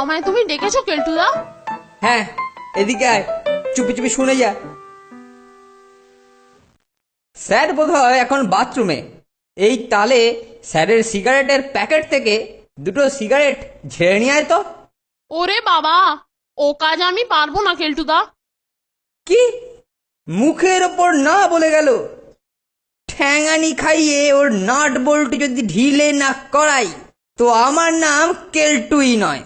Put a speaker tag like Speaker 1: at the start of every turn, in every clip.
Speaker 1: আমায় তুমি ডেকেছো কেলটুদা?
Speaker 2: হ্যাঁ, এদিকে আয়, চুপি চুপি শুনে যা। স্যার বোধহয় এখন বাথরুমে। এই তালে স্যারের সিগারেটের প্যাকেট থেকে দুটো সিগারেট ঝেড়ে নিয়ে আয় তো।
Speaker 1: ওরে বাবা, ও কাজ আমি পারবো না কেলটুদা।
Speaker 2: কি মুখের ওপর না বলে গেল! ঠ্যাঙানি খাইয়ে ওর নাট বল্টু যদি ঢিলে না করাই তো আমার নাম কেলটুই নয়।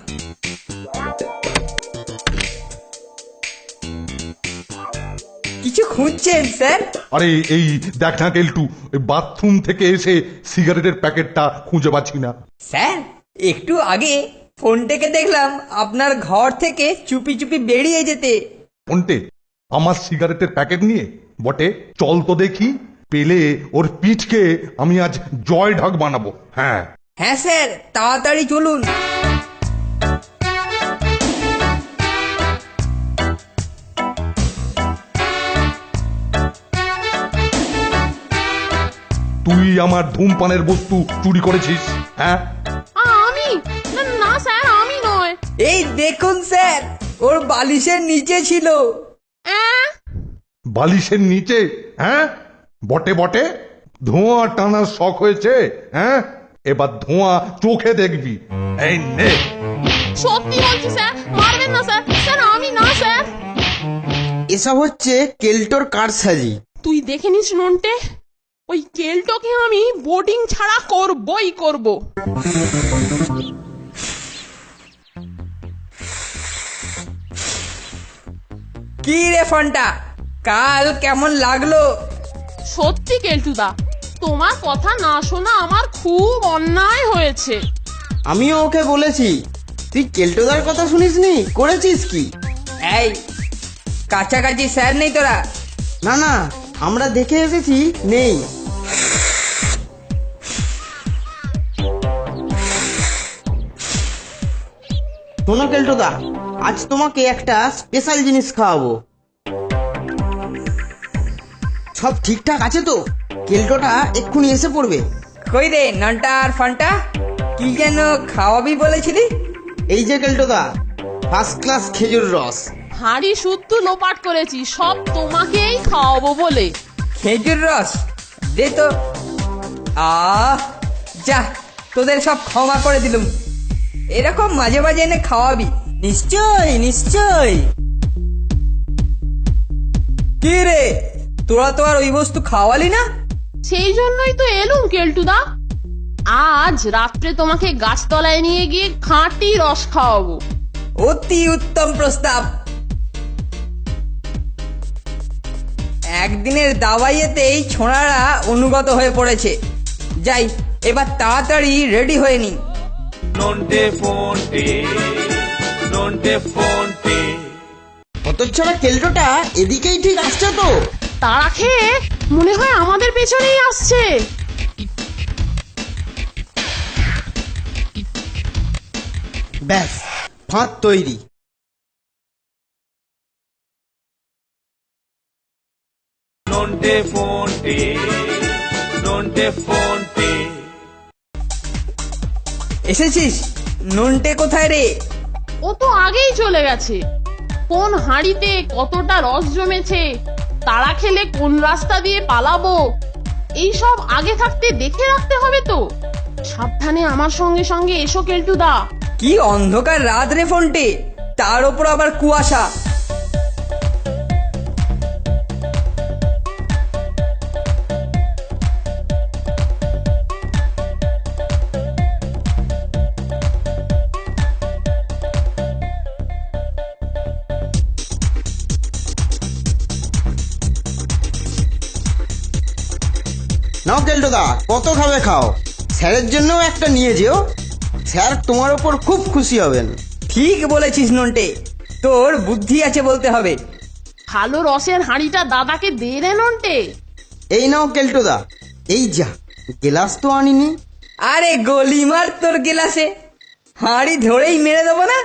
Speaker 2: কিছু খুঁজছেন স্যার?
Speaker 3: আরে এই দেখ না কেলটু, বাথরুম থেকে এসে সিগারেটের প্যাকেটটা খুঁজে পাচ্ছি না।
Speaker 2: স্যার, একটু আগে ফোনটাকে দেখলাম আপনার ঘর থেকে চুপি চুপি বেরিয়ে যেতে।
Speaker 3: ফোনটে আমার সিগারেটের প্যাকেট নিয়ে বটে? চল তো দেখি, পেলে ওর পিঠকে আমি আজ জয় ঢাক বানাবো। হ্যাঁ
Speaker 2: হ্যাঁ স্যার, তাড়াতাড়ি চলুন।
Speaker 3: তুই আমার ধূমপানের বস্তু চুরি করেছিস? হ্যাঁ
Speaker 1: আমি না স্যার, আমি নয়।
Speaker 2: এই দেখুন স্যার, ওর বালিশের নিচে ছিল।
Speaker 1: অ্যাঁ?
Speaker 3: বালিশের নিচে? হ্যাঁ বটে বটে, ধোঁয়া টানার শখ হয়েছে। হ্যাঁ এবার ধোঁয়া চোখে দেখবি। এই নে।
Speaker 1: সত্যি বলছি স্যার, মারবেন না স্যার। স্যার আমি না স্যার।
Speaker 4: এসব হচ্ছে কেল্টোর কারসাজি।
Speaker 1: তুই দেখে নিস নন্টে, ওই কেলটোকে আমি বোর্ডিং ছাড়া করবই করব।
Speaker 2: কি রে ফন্টা, কাল কেমন লাগলো?
Speaker 1: সত্যি কেলটুদা, তোমার কথা না শোনা আমার খুব অন্যায় হয়েছে।
Speaker 4: আমিও ওকে বলেছি, তুই কেল্টোদার কথা শুনিসনি, করেছিস কি?
Speaker 2: এই কাছাকাছি স্যার নেই তোরা?
Speaker 4: না না, আমরা দেখে এসেছি, নেই। শোনো কেল্টোদা, আজ তোমাকে একটা স্পেশাল জিনিস খাওয়াবো। সব ঠিকঠাক আছে তো? কেল্টোটা এক্ষুনি এসে পড়বে।
Speaker 2: কই রে নন্টা আর ফন্টা, কি যেন খাওয়াবি বলেছিলি?
Speaker 4: এই যে কেল্টোদা, ফার্স্ট ক্লাস খেজুর রস।
Speaker 1: হাড়ি শুদ্ধ লোপাট করেছি সব তোমাকেই খাওয়াবো বলে।
Speaker 2: খেজুর রস দে তো। যা, তোদের সব ক্ষমা করে দিলুম। এরকম মাঝে মাঝে এনে খাওয়াবি। নিশ্চয় নিশ্চয়। কি রে, তোরা তো আর ওই বস্তু খাওয়ালি না?
Speaker 1: সেই জন্যই তো এলুম কেলটুদা। আজ রাত্রে তোমাকে গাছতলায় নিয়ে গিয়ে খাঁটি রস খাওয়াবো।
Speaker 2: অতি উত্তম প্রস্তাব। একদিনের দাওয়াইয়েতেই ছোঁড়ারা অনুগত হয়ে পড়েছে। যাই, এবার তাড়াতাড়ি রেডি হয়ে নি।
Speaker 5: Nonte fonte, nonte fonte.
Speaker 4: হতচ্ছাড়া কেল্টোটা এদিকেই ঠিক আসছে তো।
Speaker 1: তারা খেয়ে মনে হয় আমাদের পেছনেই আসছে।
Speaker 4: ব্যাস, ফাঁদ তৈরি।
Speaker 5: Nonte fonte, nonte fonte.
Speaker 2: এসেছিস? নন্টে কোথায় রে?
Speaker 1: ও তো আগেই চলে গেছে। কোন হাঁড়িতে কতটা রস জমেছে, তারা খেলে কোন রাস্তা দিয়ে পালাবো, এই সব আগে থাকতে দেখে রাখতে হবে তো। সাবধানে আমার সঙ্গে সঙ্গে এসো কেলটুদা।
Speaker 2: কি অন্ধকার রাত রে ফন্টে, তার ওপর আবার কুয়াশা।
Speaker 4: নাও কেল্টোদা, কত খাবে খাও। স্যারের জন্যও একটা নিয়ে যেও, স্যার তোমার ওপর খুব খুশি হবেন।
Speaker 2: ঠিক বলেছিস নন্টে, তোর বুদ্ধি আছে বলতে হবে।
Speaker 1: ভালো রসের হাঁড়িটা দাদাকে দে রে নন্টে।
Speaker 4: এই নাও কেল্টোদা, এই যা, গেলাস তো আনিনি।
Speaker 2: আরে গলিমার তোর গেলাসে, হাঁড়ি ধরেই মেরে দেবো না?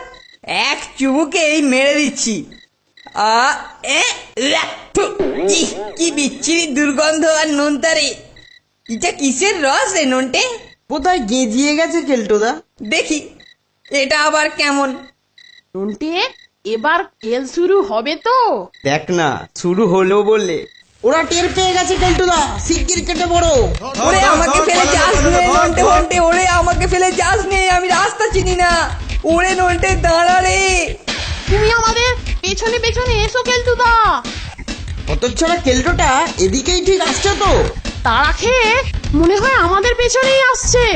Speaker 2: এক চুমুকেই মেরে দিচ্ছি। কি বিচ্ছিরি দুর্গন্ধ আর নোনতারে। এটা কিসের রস রে নন্টে?
Speaker 4: কোথায় গেঁজিয়ে গেছে কেল্টোদা।
Speaker 2: দেখি এটা আবার কেমন।
Speaker 1: নন্টে, এবার খেল শুরু হবে তো?
Speaker 4: দেখ না, শুরু হলো বললে ওরা টের পেয়ে গেছে কেলটুদা, শিগগির কেটে পড়ো।
Speaker 2: ওরে আমাকে ফেলে যাস নে নন্টে ফন্টে, ওরে আমাকে ফেলে যাস নে, আমি রাস্তা চিনি না। ওরে নন্টে দাঁড়া রে।
Speaker 1: তুমি আমাদের পেছনে পেছনে এসো কেলটুদা।
Speaker 4: হতচ্ছাড়া কেলটোটা এদিকেই ঠিক আসছে তো।
Speaker 1: তারা খেয়ে মনে হয় আমাদের পেছনেই আসছে।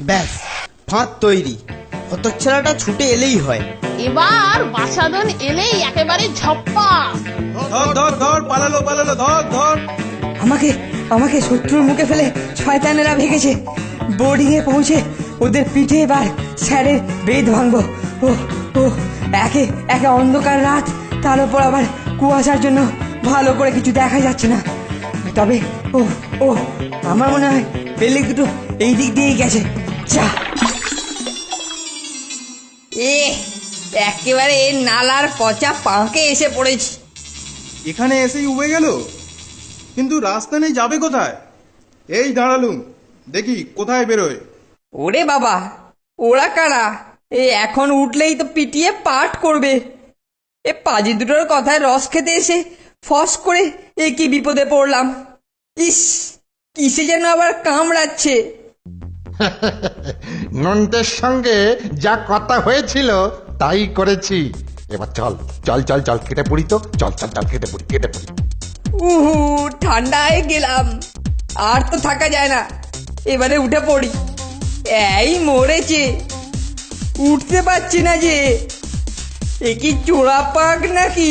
Speaker 4: ব্যাস, ফাঁদ তৈরি। হতচ্ছাড়াটা ছুটে এলেই হয়।
Speaker 1: এবার বাছাধন এলেই একেবারে ঝপ্পা।
Speaker 5: ধর ধর ধর, পালালো পালালো, ধর ধর।
Speaker 2: আমাকে আমাকে শত্রুর মুখে ফেলে শয়তানেরা ভেগেছে। বোর্ডিং এ পৌঁছে ওদের পিঠে এবার স্যারের বেদ ভাঙবো। ও ও একে একে অন্ধকার রাত, তার উপর আবার কুয়াশার জন্য ভালো করে কিছু দেখা যাচ্ছে না। তবে ও ও আমার মনে হয় পেলিক দুটো এই দিক দিয়েই গেছে। যা, এ একেবারে নালার পচা পাঁকে এসে পড়েছি।
Speaker 6: এখানে এসেই উবে গেল, কিন্তু রাস্তা নেই, যাবে কোথায়? এই দাঁড়ালুম, দেখি কোথায় বেরোয়।
Speaker 2: ওরে বাবা, ওরা কারা? এ এখন উঠলেই তো পিটিয়ে পাঠ করবে। এ পাজি দুটোর কথায় রস খেতে এসে ফস করে এ কি বিপদে পড়লাম। ইস, কিসে যেন আবার কামড়াচ্ছে।
Speaker 3: নন্টের সঙ্গে যা কথা হয়েছিল তাই করেছি। এবার চল চল চল চল, কেটে পড়ি তো, চল চল চল, কেটে পড়ি কেটে পড়ি।
Speaker 2: উহু, ঠান্ডায় গেলাম, আর তো থাকা যায় না। এবারে উঠে পড়ি। এই মরেছে, উঠতে পারছি না যে। এ কি চোরা পাক নাকি?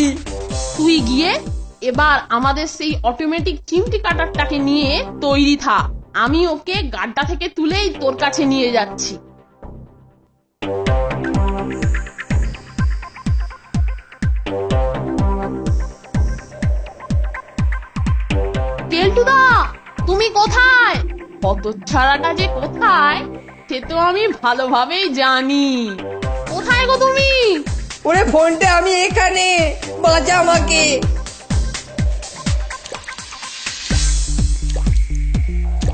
Speaker 1: তুই গিয়ে এবার আমাদের সেই অটোমেটিক চিমটি কাটারটাকে নিয়ে তৈরি থাক। আমি ওকে গাড্ডা থেকে তুলেই তোর কাছে নিয়ে যাচ্ছি। কেলটুদা, তুমি কোথায়? হতচ্ছাড়াটা যে কোথায় সে তো আমি ভালোভাবেই জানি। কোথায় গো তুমি?
Speaker 2: ওরে ফোনটা, আমি এখানে, বাঁচা আমাকে।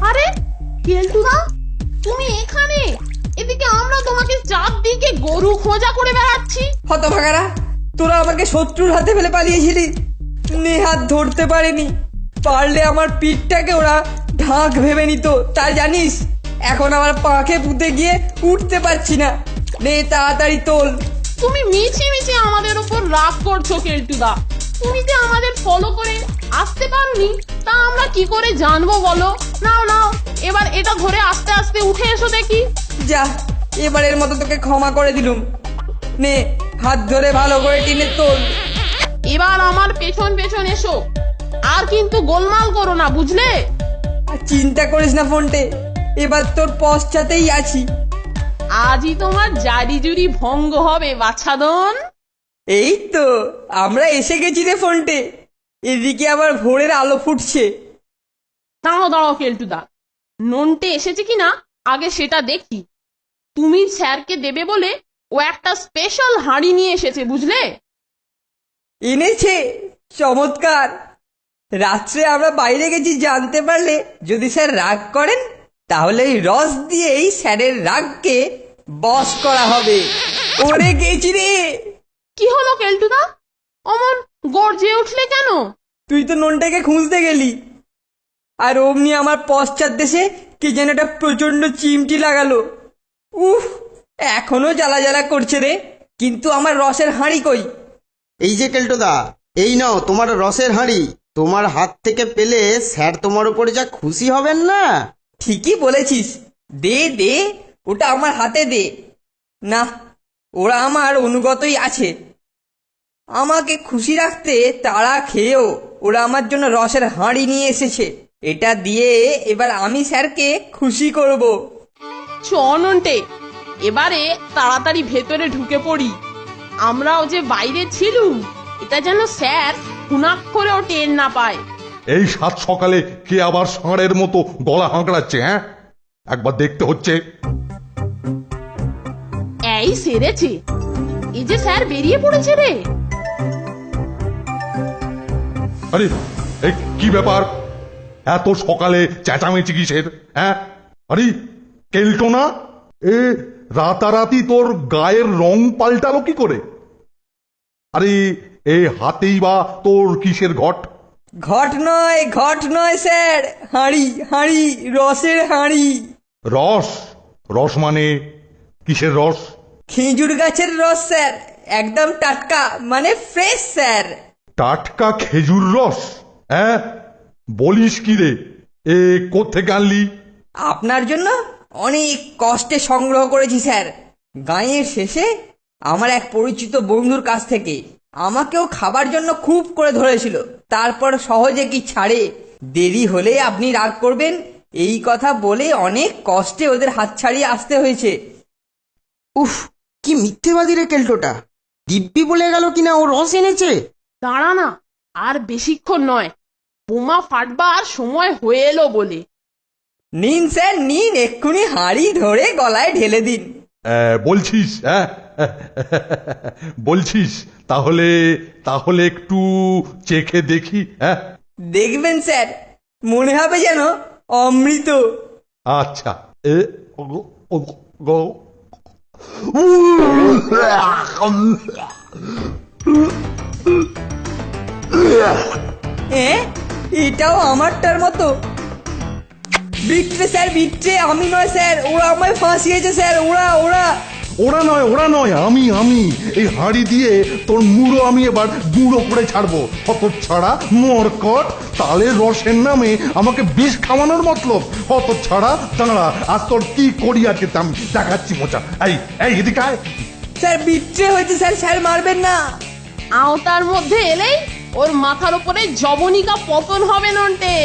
Speaker 1: আরে কেলটুদা, তুমি এখানে? এদিকে আমরা তোমাকে চারদিকে গরু খোঁজা করে বেড়াচ্ছি।
Speaker 2: হতভাগারা, তোরা আমাকে শত্রুর হাতে ফেলে পালিয়েছিলি। নেহাত ধরতে পারেনি, পারলে আমার পিঠটাকে ওরা ঢাক ভেবে নিত, তাই জানিস। এখন আমার পাখে পুঁতে গিয়ে উঠতে পারছি না। নে তাড়াতাড়ি তোল।
Speaker 1: তুমি মিছি মিছি আমাদের উপর রাগ করছো কেলটুদা। তুমি যে আমাদের ফলো করে আসতে পারোনি তা আমরা কি করে জানবো বলো? নাও নাও, এবার এটা ধরে আস্তে আস্তে উঠে এসো দেখি।
Speaker 2: যা, এবারের মতো তোকে ক্ষমা করে দিলুম। নে, হাত ধরে ভালো করে টেনে তোল।
Speaker 1: এবার আমার পেছন পেছন এসো, আর কিন্তু গোলমাল করো না, বুঝলে?
Speaker 2: আর চিন্তা করিস না ফোনটে, এবার তোর পশ্চাতেই আছি।
Speaker 1: আজই তোমার জারি জুরি ভঙ্গ হবে বাছাধন।
Speaker 2: এই তো আমরা এসে গেছি রে ফোনটে। এদিকে আবার ভোরের আলো ফুটছে।
Speaker 1: দাঁড়াও দাঁড়াও কেলটুদা, নন্টে এসেছে কিনা আগে সেটা দেখি। তুমি স্যারকে দেবে বলে ও একটা স্পেশাল হাঁড়ি নিয়ে এসেছে, বুঝলে?
Speaker 2: এনেছে? চমৎকার। রাত্রে আমরা বাইরে গেছি জানতে পারলে যদি স্যার রাগ করেন, তাহলে এই রস দিয়েই স্যারের রাগকে বশ করা হবে। ওরে গেছি রে।
Speaker 1: কি হলো কেলটুদা, অমন গর্জে উঠলে কেন?
Speaker 2: তুই তো ননটাকে খুঁজতে গেলি, আর অমনি আমার পশ্চাৎ দেশে কে যেন একটা প্রচন্ড চিমটি লাগালো। উফ, এখনো জ্বালা জ্বালা করছে রে। কিন্তু আমার রসের হাঁড়ি কই?
Speaker 4: এই যে কেলটোদা, এই নাও তোমার রসের হাঁড়ি। তোমার হাত থেকে পেলে স্যার তোমার উপরে যা খুশি হবেন না।
Speaker 2: ঠিকই বলেছিস, দে দে, ওটা আমার হাতে দে। না, ওরা আমার অনুগতই আছে। আমাকে খুশি রাখতে তাড়া খেয়েও ওরা আমার জন্য রসের হাঁড়ি নিয়ে এসেছে। এটা দিয়ে এবার আমি স্যারকে খুশি করব।
Speaker 1: চ নন্টে, এবারে তাড়াতাড়ি ভেতরে ঢুকে পড়ি। আমরাও যে বাইরে ছিলুম এটা যেন স্যার হুনাক করেও টের না পায়।
Speaker 3: এই সাত সকালে কে আবার ষাঁড়ের মতো গলা হাঁকড়াচ্ছে? হ্যাঁ, একবার দেখতে হচ্ছে।
Speaker 1: এই সেরেছে, এই যে স্যার বেরিয়ে পড়েছে রে।
Speaker 3: আরে এই কি ব্যাপার? এত সকালে চেঁচামেচি কিসের? হ্যাঁ, আরে কেলটোনা, এ রাতারাতি তোর গায়ের রং পাল্টালো কি করে? আরে এ হাতেই বা তোর কিসের ঘট?
Speaker 2: ঘট নয় স্যার, হাঁড়ি হাঁড়ি, রসের হাঁড়ি।
Speaker 3: রস? রস মানে কিসের রস?
Speaker 2: খেজুর গাছের রস স্যার, একদম টাটকা, মানে ফ্রেশ স্যার।
Speaker 3: টাটকা খেজুর রস? হ্যাঁ, বলিস কি রে? এ কোত্থেকে আনলি?
Speaker 2: আপনার জন্য অনেক কষ্টে সংগ্রহ করেছি স্যার। গাঁয়ের শেষে আমার এক পরিচিত বন্ধুর কাছ থেকে। আমাকেও খাবার জন্য খুব করে ধরেছিল, তারপর সহজে কি ছাড়ে। দেরি হলে আপনি রাগ করবেন এই কথা বলে অনেক কষ্টে ওদের হাত ছাড়িয়ে আসতে হয়েছে।
Speaker 4: উফ, কি মিথ্যেবাদী রে কেল্টোটা। দিব্যি বলে গেল কিনা ও রস এনেছে।
Speaker 1: দাঁড়া না, আর বেশিক্ষণ নয়, বোমা ফাটবার সময় হয়ে এলো বলে।
Speaker 2: নিন স্যার নিন, এক্ষুনি হাঁড়ি ধরে গলায় ঢেলে দিন।
Speaker 3: বলছিস? হ্যাঁ বলছিস? তাহলে তাহলে একটু চেখে দেখি। হ্যাঁ,
Speaker 2: দেখবেন স্যার, মনে হবে যেন অমৃত।
Speaker 3: আচ্ছা।
Speaker 2: এটাও আমারটার মতো। বিট্রে স্যার, বিট্রে, আমি নয় স্যার, ওরা আমায় ফাঁসিয়েছে স্যার, ওরা।
Speaker 3: ওরা নয়, আমি এই হাঁড়ি দিয়ে তোর মুড়ো আমি এবার গুঁড়ো করে ছাড়বো। হত ছাড়া মরকট, তালের রসের নামে আমাকে বিষ খাওয়ানোর মতলব। হত ছাড়া, দাঁড়া, আজ তোর কি করি আছে আমি দেখাচ্ছি মজা। এই এদিকে আয়।
Speaker 2: স্যার বিট্রে হয়েছে স্যার, স্যার মারবেন না।
Speaker 1: আওতার মধ্যে এলেই ওর মাথার উপরে জবনিকা পতন হবে নন্টে।